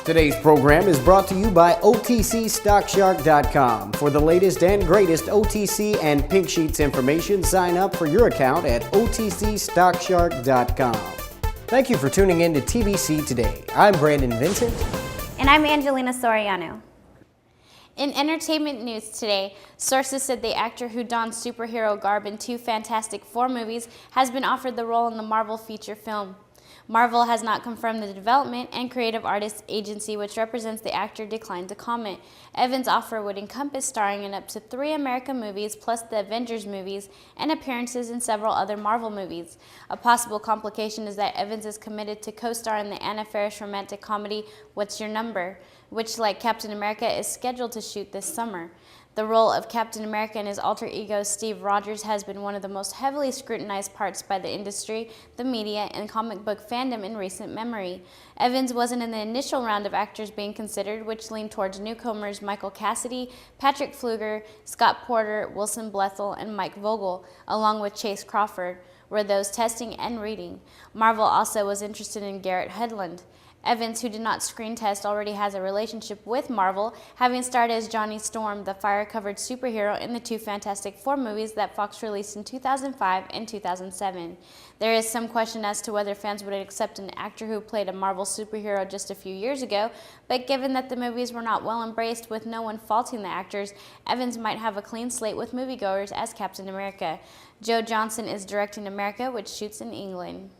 Today's program is brought to you by OTCStockShark.com. For the latest and greatest OTC and Pink Sheets information, sign up for your account at OTCStockShark.com. Thank you for tuning in to TBC Today. I'm Brandon Vincent. And I'm Angelina Soriano. In entertainment news today, sources said the actor who donned superhero garb in two Fantastic Four movies has been offered the role in the Marvel feature film. Marvel has not confirmed the development, and creative artists agency, which represents the actor, declined to comment. Evans' offer would encompass starring in up to 3 American movies, plus the Avengers movies, and appearances in several other Marvel movies. A possible complication is that Evans is committed to co-star in the Anna Faris romantic comedy What's Your Number, which, like Captain America, is scheduled to shoot this summer. The role of Captain America and his alter ego Steve Rogers has been one of the most heavily scrutinized parts by the industry, the media, and comic book fandom in recent memory. Evans wasn't in the initial round of actors being considered, which leaned towards newcomers Michael Cassidy, Patrick Fluger, Scott Porter, Wilson Blethell, and Mike Vogel, along with Chase Crawford, were those testing and reading. Marvel also was interested in Garrett Hedlund. Evans, who did not screen test, already has a relationship with Marvel, having starred as Johnny Storm, the fire-covered superhero in the 2 Fantastic Four movies that Fox released in 2005 and 2007. There is some question as to whether fans would accept an actor who played a Marvel superhero just a few years ago, but given that the movies were not well embraced with no one faulting the actors, Evans might have a clean slate with moviegoers as Captain America. Joe Johnson is directing America, which shoots in England.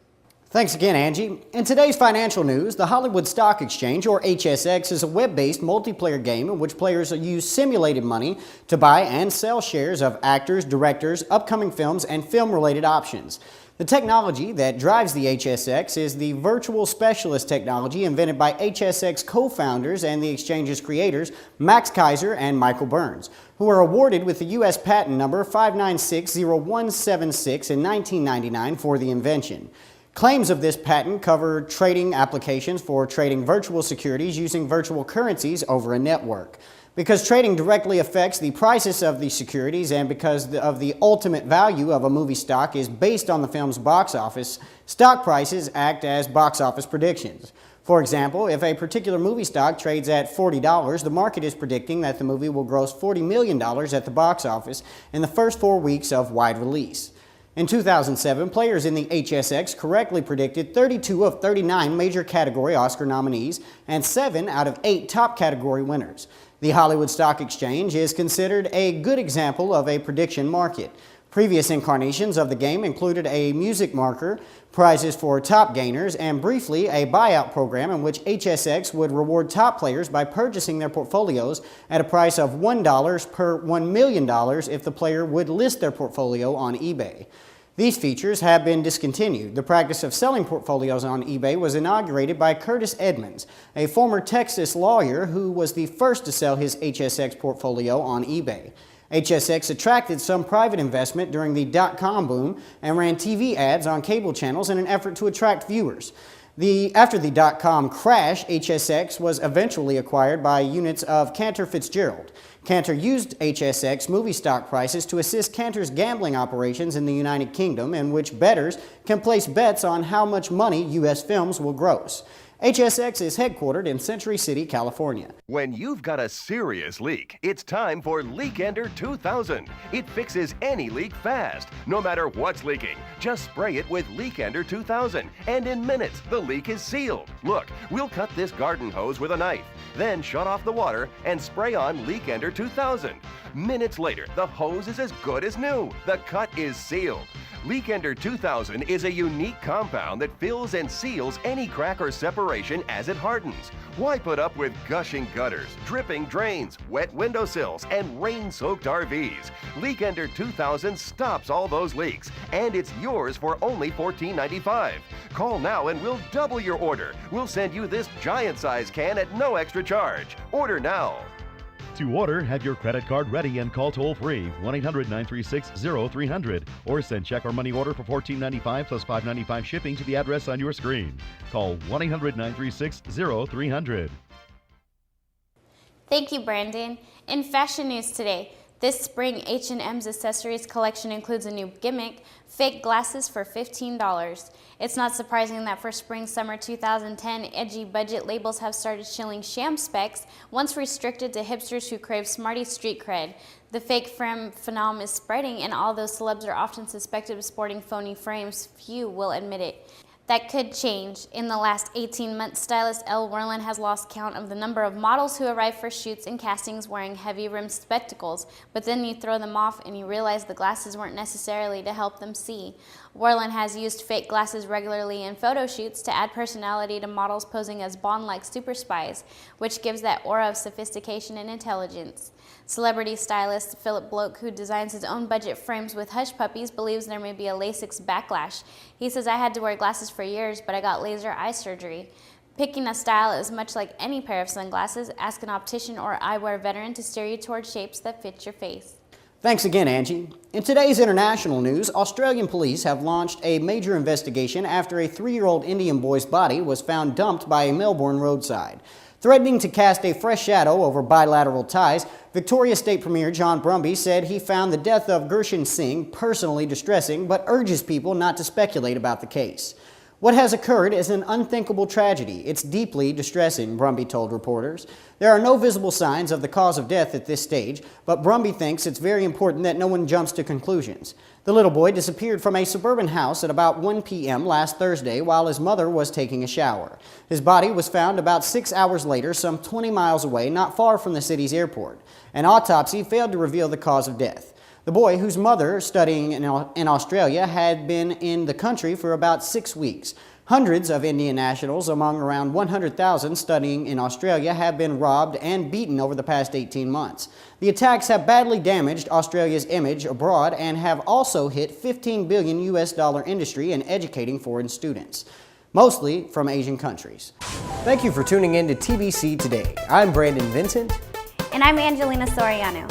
Thanks again, Angie. In today's financial news, the Hollywood Stock Exchange, or HSX, is a web-based multiplayer game in which players use simulated money to buy and sell shares of actors, directors, upcoming films, and film-related options. The technology that drives the HSX is the virtual specialist technology invented by HSX co-founders and the exchange's creators, Max Kaiser and Michael Burns, who were awarded with the U.S. patent number 5960176 in 1999 for the invention. Claims of this patent cover trading applications for trading virtual securities using virtual currencies over a network. Because trading directly affects the prices of the securities and because of the ultimate value of a movie stock is based on the film's box office, stock prices act as box office predictions. For example, if a particular movie stock trades at $40, the market is predicting that the movie will gross $40 million at the box office in the first 4 weeks of wide release. In 2007, players in the HSX correctly predicted 32 of 39 major category Oscar nominees and 7 out of 8 top category winners. The Hollywood Stock Exchange is considered a good example of a prediction market. Previous incarnations of the game included a music marker, prizes for top gainers, and briefly a buyout program in which HSX would reward top players by purchasing their portfolios at a price of $1 per $1 million if the player would list their portfolio on eBay. These features have been discontinued. The practice of selling portfolios on eBay was inaugurated by Curtis Edmonds, a former Texas lawyer who was the first to sell his HSX portfolio on eBay. HSX attracted some private investment during the dot-com boom and ran TV ads on cable channels in an effort to attract viewers. After the dot-com crash, HSX was eventually acquired by units of Cantor Fitzgerald. Cantor used HSX movie stock prices to assist Cantor's gambling operations in the United Kingdom, in which bettors can place bets on how much money U.S. films will gross. HSX is headquartered in Century City, California. When you've got a serious leak, it's time for Leakender 2000. It fixes any leak fast, no matter what's leaking. Just spray it with Leakender 2000, and in minutes, the leak is sealed. Look, we'll cut this garden hose with a knife, then shut off the water and spray on Leakender 2000. Minutes later, the hose is as good as new. The cut is sealed. Leakender 2000 is a unique compound that fills and seals any crack or separation as it hardens. Why put up with gushing gutters, dripping drains, wet windowsills, and rain-soaked RVs? Leakender 2000 stops all those leaks, and it's yours for only $14.95. Call now and we'll double your order. We'll send you this giant-size can at no extra charge. Order now. To order, have your credit card ready and call toll-free 1-800-936-0300 or send check or money order for $14.95 plus $5.95 shipping to the address on your screen. Call 1-800-936-0300. Thank you, Brandon. In fashion news today, This spring, H&M's accessories collection includes a new gimmick, fake glasses for $15. It's not surprising that for spring-summer 2010, edgy budget labels have started shilling sham specs, once restricted to hipsters who crave smarty street cred. The fake frame phenomenon is spreading, and although celebs are often suspected of sporting phony frames, few will admit it. That could change. In the last 18 months, stylist Elle Werlin has lost count of the number of models who arrive for shoots and castings wearing heavy-rimmed spectacles, but then you throw them off and you realize the glasses weren't necessarily to help them see. Werlin has used fake glasses regularly in photo shoots to add personality to models posing as Bond-like super spies, which gives that aura of sophistication and intelligence. Celebrity stylist Philip Bloke, who designs his own budget frames with hush puppies, believes there may be a LASIK backlash. He says, "I had to wear glasses for years, but I got laser eye surgery." Picking a style is much like any pair of sunglasses. Ask an optician or eyewear veteran to steer you toward shapes that fit your face. Thanks again, Angie. In today's international news, Australian police have launched a major investigation after a 3-year-old Indian boy's body was found dumped by a Melbourne roadside. Threatening to cast a fresh shadow over bilateral ties, Victoria State Premier John Brumby said he found the death of Gurshan Singh personally distressing, but urges people not to speculate about the case. What has occurred is an unthinkable tragedy. It's deeply distressing, Brumby told reporters. There are no visible signs of the cause of death at this stage, but Brumby thinks it's very important that no one jumps to conclusions. The little boy disappeared from a suburban house at about 1 p.m. last Thursday while his mother was taking a shower. His body was found about 6 hours later, some 20 miles away, not far from the city's airport. An autopsy failed to reveal the cause of death. The boy, whose mother, studying in Australia, had been in the country for about 6 weeks. Hundreds of Indian nationals, among around 100,000 studying in Australia, have been robbed and beaten over the past 18 months. The attacks have badly damaged Australia's image abroad and have also hit $15 billion industry in educating foreign students, mostly from Asian countries. Thank you for tuning in to TBC Today. I'm Brandon Vincent. And I'm Angelina Soriano.